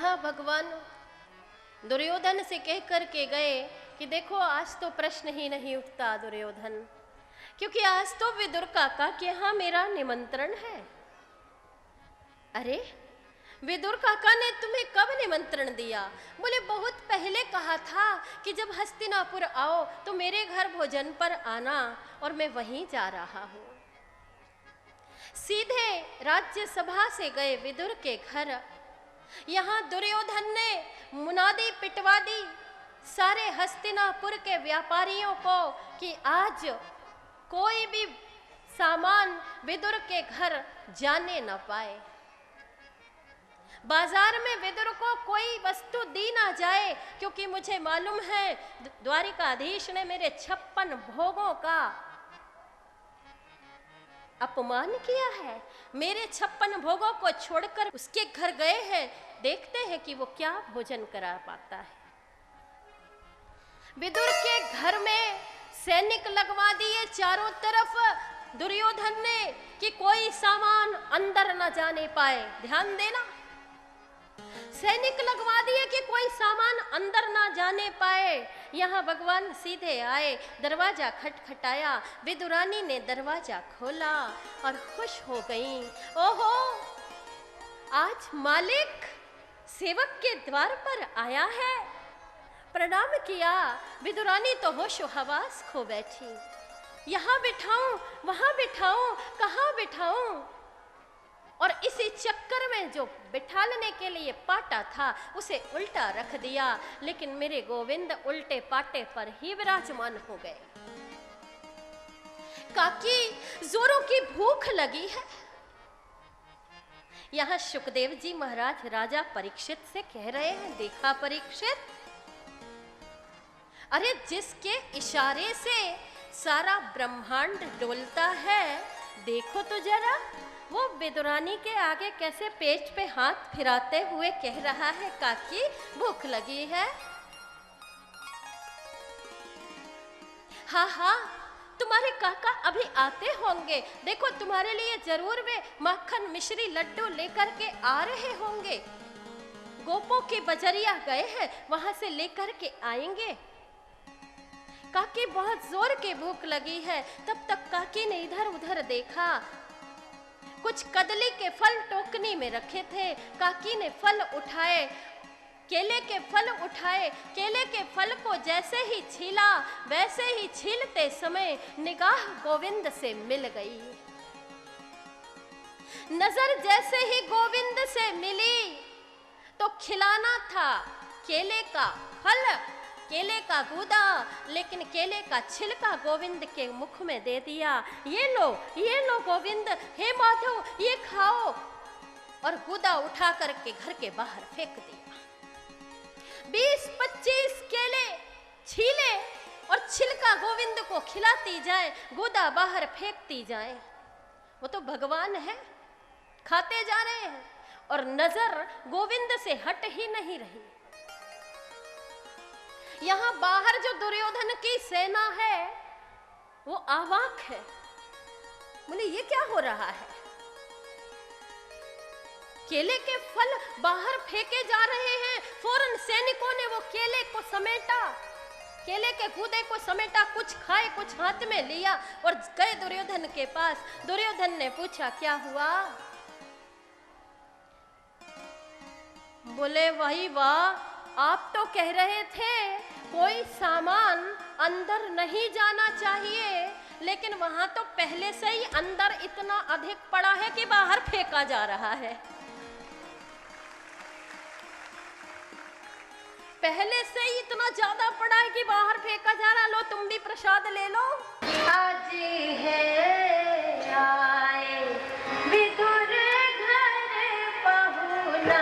यहाँ भगवान दुर्योधन से कह कर के गए कि देखो आज तो प्रश्न ही नहीं उठता दुर्योधन, क्योंकि आज तो विदुर काका के यहाँ मेरा निमंत्रण है। अरे विदुर काका ने तुम्हें कब निमंत्रण दिया? बोले बहुत पहले कहा था कि जब हस्तिनापुर आओ तो मेरे घर भोजन पर आना, और मैं वहीं जा रहा हूँ। सीधे राज्यसभा से गए विदुर के घर। यहाँ दुर्योधन ने मुनादी पिटवा दी सारे हस्तिनापुर के व्यापारियों को कि आज कोई भी सामान विदुर के घर जाने न पाए। बाजार में विदुर को कोई वस्तु दी ना जाए, क्योंकि मुझे मालूम है द्वारिकाधीश ने मेरे 56 भोगों का अपमान किया है। मेरे 56 भोगों को छोड़कर उसके घर गए हैं, देखते हैं कि वो क्या भोजन करा पाता है। विदुर के घर में सैनिक लगवा दिए चारों तरफ दुर्योधन ने कि कोई सामान अंदर न जाने पाए। ध्यान देना, सैनिक लगवा दिए कि कोई सामान अंदर ना जाने पाए। यहाँ भगवान सीधे आए, दरवाजा खटखटाया, विदुरानी ने दरवाजा खोला और खुश हो गईं। ओहो, आज मालिक सेवक के द्वार पर आया है। प्रणाम किया। विदुरानी तो होशो हवास खो बैठी। यहाँ बिठाऊं, वहां बिठाऊं, कहाँ बिठाऊं? और इसी चक्कर में जो बिठालने के लिए पाटा था उसे उल्टा रख दिया, लेकिन मेरे गोविंद उल्टे पाटे पर ही विराजमान हो गए। काकी जोरों की भूख लगी है। यहाँ शुकदेव जी महाराज राजा परीक्षित से कह रहे हैं, देखा परीक्षित, अरे जिसके इशारे से सारा ब्रह्मांड डोलता है, देखो तो जरा वो विदुरानी के आगे कैसे पेट पे हाथ फिराते हुए कह रहा है, काकी भूख लगी है। हाँ हाँ, तुम्हारे काका अभी आते होंगे, देखो तुम्हारे लिए जरूर वे माखन मिश्री लड्डू लेकर के आ रहे होंगे। गोपों की बजरिया गए हैं, वहां से लेकर के आएंगे। काकी बहुत जोर की भूख लगी है। तब तक काकी ने इधर उधर देखा, कुछ कदली के फल टोकनी में रखे थे। काकी ने फल उठाए, केले के फल उठाए। केले के फल को जैसे ही छीला, वैसे ही छीलते समय निगाह गोविंद से मिल गई। नजर जैसे ही गोविंद से मिली तो खिलाना था केले का फल, केले का गूदा, लेकिन केले का छिलका गोविंद के मुख में दे दिया। ये लो गोविंद, हे माधव ये खाओ, और गूदा उठा करके घर के बाहर फेंक दिया। 20-25 केले छीले और छिलका गोविंद को खिलाती जाए, गूदा बाहर फेंकती जाए। वो तो भगवान है, खाते जा रहे हैं और नजर गोविंद से हट ही नहीं रही। यहाँ बाहर जो दुर्योधन की सेना है वो अवाक है, बोले ये क्या हो रहा है? केले के फल बाहर फेंके जा रहे हैं। फौरन सैनिकों ने वो केले को समेटा, केले के गूदे को समेटा, कुछ खाए कुछ हाथ में लिया और गए दुर्योधन के पास। दुर्योधन ने पूछा क्या हुआ? बोले वही वाह, आप तो कह रहे थे कोई सामान अंदर नहीं जाना चाहिए, लेकिन वहां तो पहले से ही अंदर इतना अधिक पड़ा है कि बाहर फेंका जा रहा है। पहले से ही इतना ज्यादा पड़ा है कि बाहर फेंका जा रहा। लो तुम भी प्रसाद ले लो। आज है आए विदुर घर पहुना,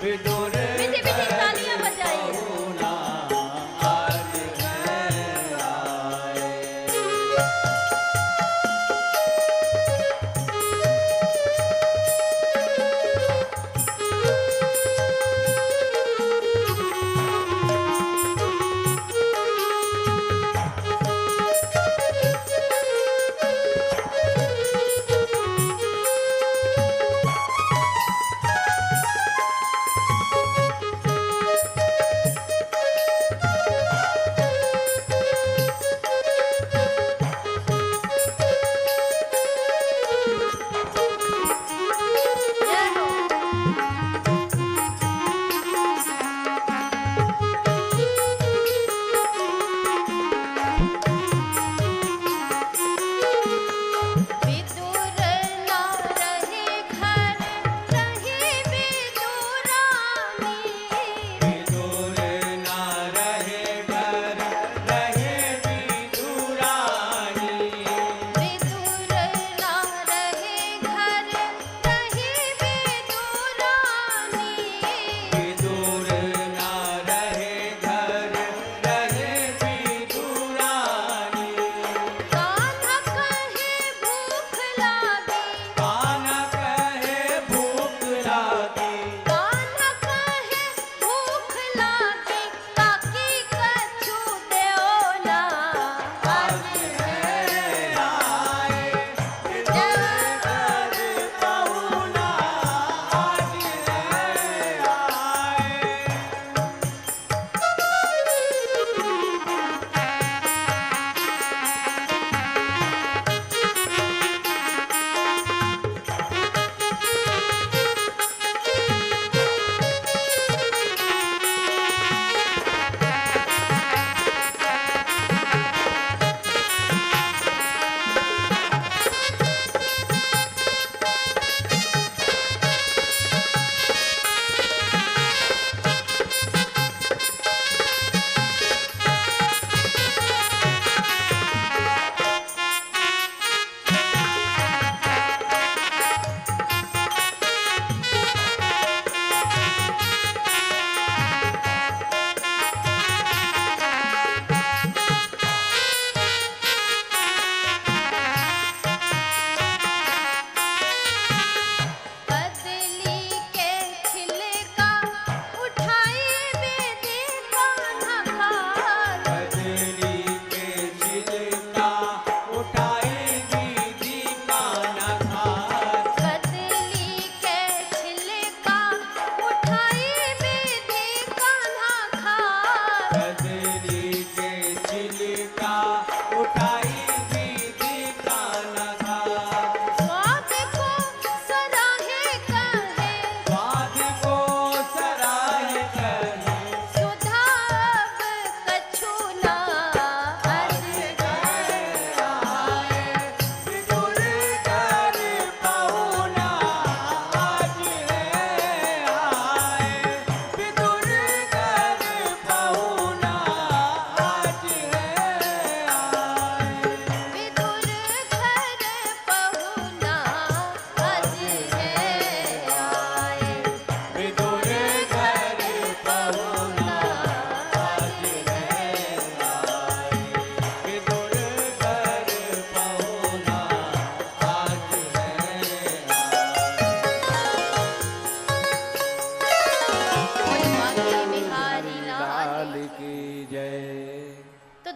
मीठी मीठी तालियां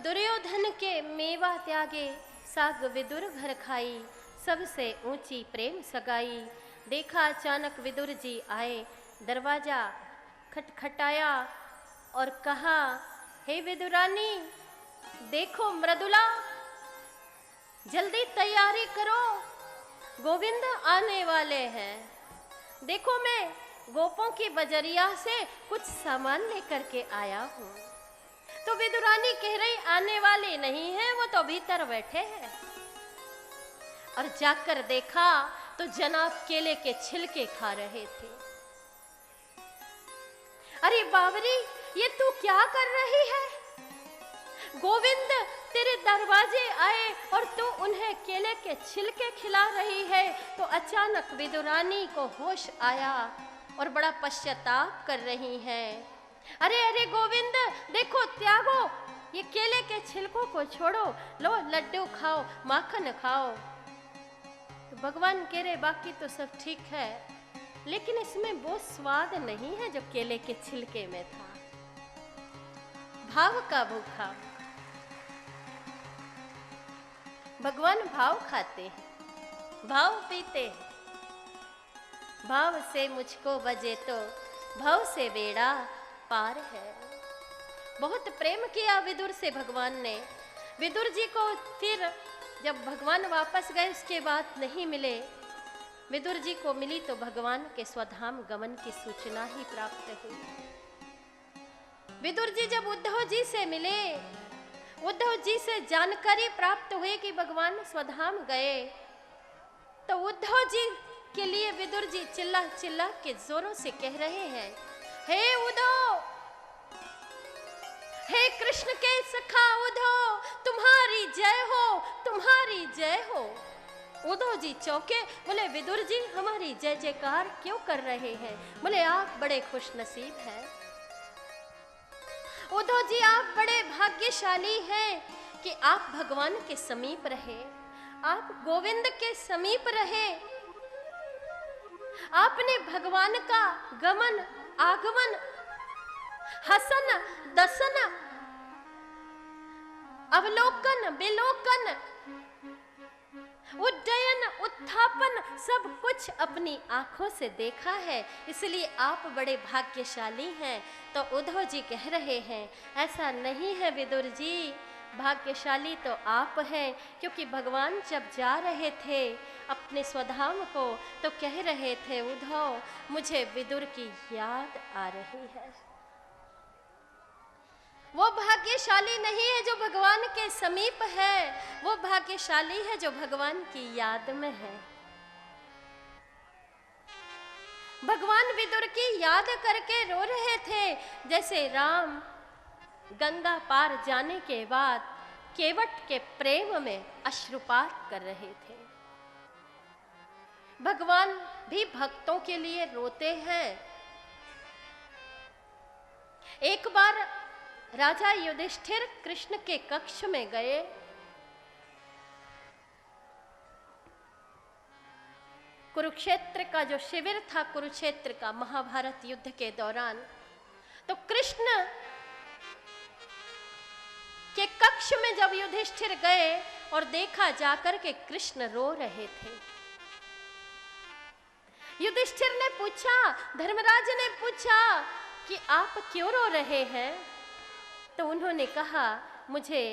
दुर्योधन के मेवा त्यागे, साग विदुर घर खाई, सबसे ऊंची प्रेम सगाई। देखा अचानक विदुर जी आए, दरवाजा खटखटाया और कहा, हे विदुरानी, देखो मृदुला, जल्दी तैयारी करो, गोविंद आने वाले हैं। देखो मैं गोपों की बजरिया से कुछ सामान लेकर के आया हूं। तो विदुरानी कह रही, आने वाले नहीं हैं, वो तो भीतर बैठे हैं। और जाकर देखा तो जनाब केले के छिलके खा रहे थे। अरे बावरी, ये तू क्या कर रही है? गोविंद तेरे दरवाजे आए और तू उन्हें केले के छिलके खिला रही है। तो अचानक विदुरानी को होश आया और बड़ा पश्चाताप कर रही है। अरे अरे गोविंद, देखो त्यागो, ये केले के छिलकों को छोड़ो, लो लड्डू खाओ, माखन खाओ। तो भगवान कह रहे, बाकी तो सब ठीक है, लेकिन इसमें वो स्वाद नहीं है जो केले के छिलके में था। भाव का भूखा। भगवान भाव खाते हैं, भाव पीते हैं। भाव से मुझको बजे तो भाव से बेड़ा पार है। बहुत प्रेम किया विदुर से भगवान ने। विदुर जी को फिर जब भगवान वापस गए उसके बाद नहीं मिले, विदुर जी को मिली तो भगवान के स्वधाम गमन की सूचना ही प्राप्त हुई। विदुर जी जब उद्धव जी से मिले, उद्धव जी से जानकारी प्राप्त हुई कि भगवान स्वधाम गए, तो उद्धव जी के लिए विदुर जी चिल्ला चिल्ला के जोरों से कह रहे हैं, हे उद्धव, हे कृष्ण के सखा उद्धव, तुम्हारी जय हो, तुम्हारी जय हो। उद्धव जी चौके, बोले विदुर जी हमारी जय जयकार क्यों कर रहे हैं? बोले आप बड़े खुश नसीब हैं। उद्धव जी आप बड़े भाग्यशाली हैं कि आप भगवान के समीप रहे, आप गोविंद के समीप रहे। आपने भगवान का गमन आगमन, हसन दसन, अवलोकन विलोकन, उड्डयन उत्थापन सब कुछ अपनी आंखों से देखा है, इसलिए आप बड़े भाग्यशाली हैं। तो उद्धव जी कह रहे हैं, ऐसा नहीं है विदुर जी, भाग्यशाली तो आप हैं, क्योंकि भगवान जब जा रहे थे अपने स्वधाम को तो कह रहे थे, उद्धव मुझे विदुर की याद आ रही है। वो भाग्यशाली नहीं है जो भगवान के समीप है, वो भाग्यशाली है जो भगवान की याद में है। भगवान विदुर की याद करके रो रहे थे, जैसे राम गंगा पार जाने के बाद केवट के प्रेम में अश्रुपात कर रहे थे। भगवान भी भक्तों के लिए रोते हैं। एक बार राजा युधिष्ठिर कृष्ण के कक्ष में गए। कुरुक्षेत्र का जो शिविर था, कुरुक्षेत्र का महाभारत युद्ध के दौरान, तो कृष्ण के कक्ष में जब युधिष्ठिर गए और देखा जाकर के कृष्ण रो रहे थे। युधिष्ठिर ने पूछा, धर्मराज ने पूछा कि आप क्यों रो रहे हैं? तो उन्होंने कहा, मुझे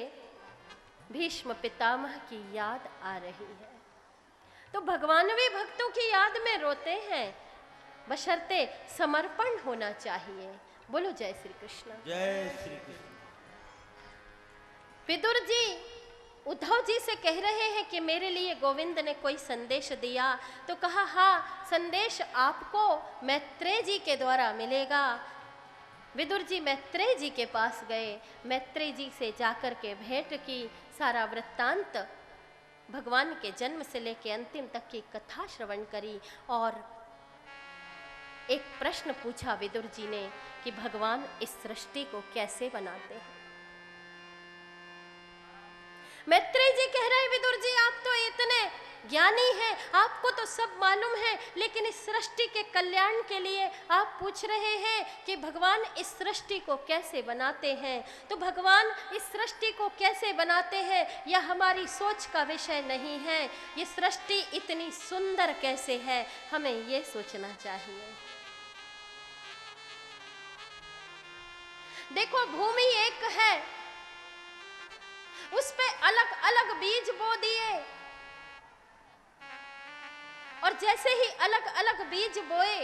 भीष्म पितामह की याद आ रही है। तो भगवान भी भक्तों की याद में रोते हैं, बशर्ते समर्पण होना चाहिए। बोलो जय श्री कृष्ण। जय श्री कृष्ण। विदुर जी उद्धव जी से कह रहे हैं कि मेरे लिए गोविंद ने कोई संदेश दिया। तो कहा, हाँ, संदेश आपको मैत्रेय जी के द्वारा मिलेगा। विदुर जी मैत्रेय जी के पास गए, मैत्रेय जी से जाकर के भेंट की, सारा वृत्तांत भगवान के जन्म से लेकर अंतिम तक की कथा श्रवण करी और एक प्रश्न पूछा विदुर जी ने कि भगवान इस सृष्टि को कैसे बनाते हैं। मैत्रेय जी कह रहे हैं, विदुर जी आप तो इतने ज्ञानी हैं, आपको तो सब मालूम है, लेकिन इस सृष्टि के कल्याण के लिए आप पूछ रहे हैं कि भगवान इस सृष्टि को कैसे बनाते हैं। तो भगवान इस सृष्टि को कैसे बनाते हैं यह हमारी सोच का विषय नहीं है। ये सृष्टि इतनी सुंदर कैसे है, हमें ये सोचना चाहिए। देखो, भूमि एक है, उस पे अलग अलग बीज बो दिए, और जैसे ही अलग अलग बीज बोए,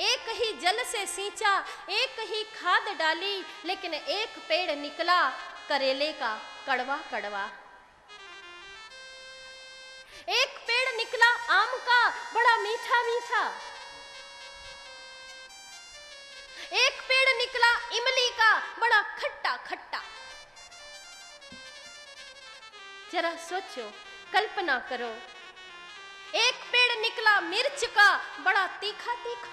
एक ही जल से सींचा, एक ही खाद डाली, लेकिन एक पेड़ निकला करेले का, कड़वा कड़वा। एक पेड़ निकला आम का, बड़ा मीठा मीठा। एक पेड़ निकला इमली का, बड़ा खट्टा खट्टा। जरा सोचो, कल्पना करो, एक पेड़ निकला मिर्च का, बड़ा तीखा तीखा।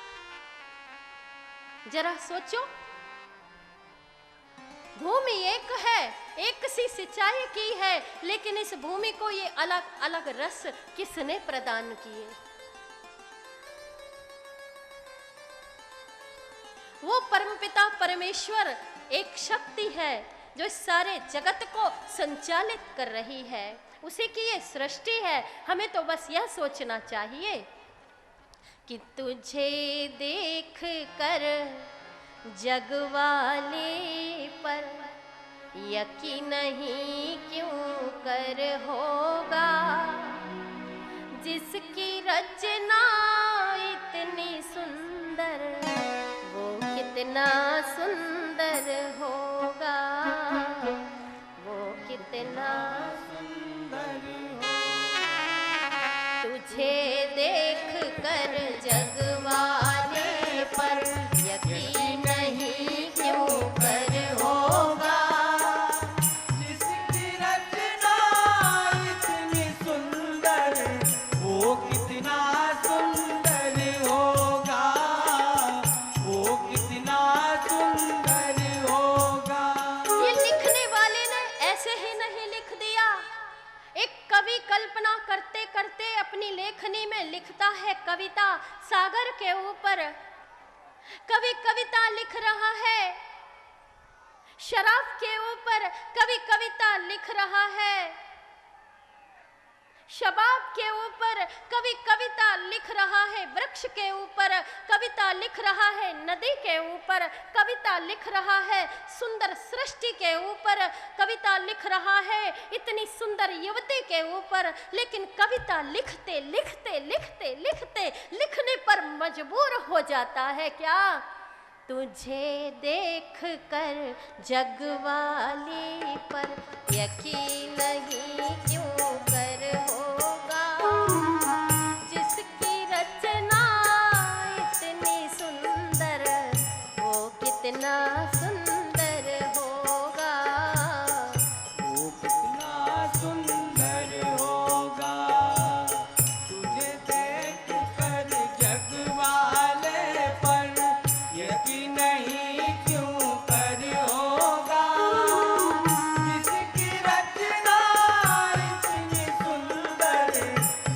जरा सोचो, भूमि एक है, एक सी सिंचाई की है, लेकिन इस भूमि को ये अलग अलग रस किसने प्रदान किए? वो परमपिता परमेश्वर एक शक्ति है जो इस सारे जगत को संचालित कर रही है, उसी की ये सृष्टि है। हमें तो बस यह सोचना चाहिए कि तुझे देख कर जग वाले पर यकीन नहीं क्यों कर होगा, जिसकी रचना इतनी सुंदर, वो कितना सुंदर होगा, वो कितना सुंदर होगा। तुझे देख कर जग वाले पर यकीन नहीं क्यों कर होगा, जिसकी रचना इतनी सुंदर, वो कितना सुंदर होगा, वो कितना सुंदर होगा। ये लिखने वाले ने ऐसे ही नहीं लिख दिया। एक कवि कल्पना करते करते अपनी लेखनी में लिखता है कविता सागर के ऊपर। कवि कविता लिख रहा है शराब के ऊपर, कवि कविता लिख रहा है शबाब के ऊपर, कवि कविता लिख रहा है वृक्ष के ऊपर, कविता लिख रहा है नदी के ऊपर, कविता लिख रहा है सुंदर सृष्टि के ऊपर, कविता लिख रहा है इतनी सुंदर युवती के ऊपर। लेकिन कविता लिखते लिखते लिखते लिखते लिखने पर मजबूर हो जाता है क्या? तुझे देख कर जग वाले पर यकीन नहीं क्यों कर होगा, जिसकी रचना इतनी सुंदर, वो कितना सुंदर होगा, वो कितना सुंदर होगा। तुझे देख कर जग वाले पर यकीन नहीं क्यों कर होगा, जिसकी रचना इतनी सुंदर,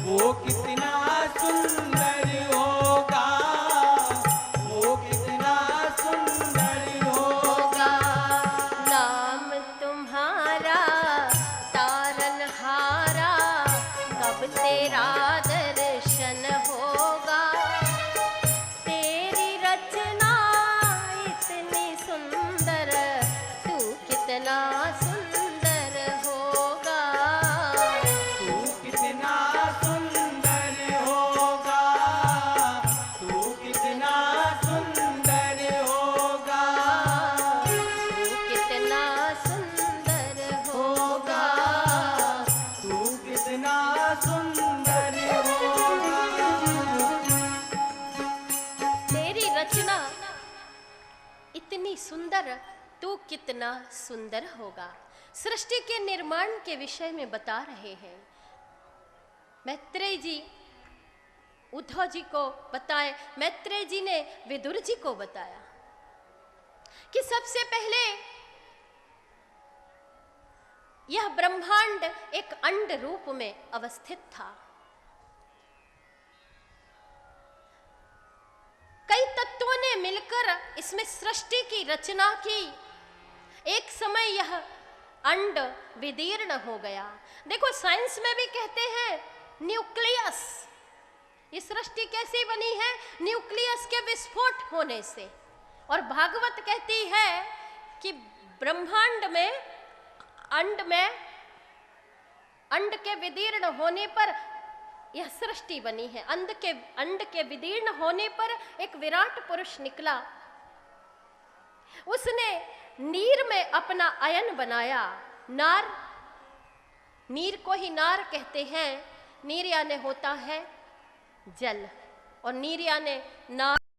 वो कितना सुंदर होगा, वो कितना सुंदर होगा। नाम तुम्हारा तारनहारा, कब तेरा दर्शन होगा, तेरी रचना इतनी सुंदर, तू कितना सुंदर होगा, तू कितना सुंदर होगा, तू कितना सुंदर होगा, तू कितना सुंदर होगा। तू कितना सुंदर होगा। तेरी रचना इतनी सुंदर, तू कितना सुंदर होगा। सृष्टि के निर्माण के विषय में बता रहे हैं मैत्रेय जी। उद्धव जी को बताए, मैत्रेय जी ने विदुर जी को बताया कि सबसे पहले यह ब्रह्मांड एक अंड रूप में अवस्थित था। कई तत्वों ने मिलकर इसमें सृष्टि की रचना की। एक समय यह अंड विदीर्ण हो गया। देखो साइंस में भी कहते हैं न्यूक्लियस, ये सृष्टि कैसे बनी है? न्यूक्लियस के विस्फोट होने से। और भागवत कहती है कि ब्रह्मांड में अंड के विदीर्ण होने पर यह सृष्टि बनी है। अंड के विदीर्ण होने पर एक विराट पुरुष निकला, उसने नीर में अपना अयन बनाया। नार, नीर को ही नार कहते हैं। नीर यानी होता है जल, और नीर यानी नार।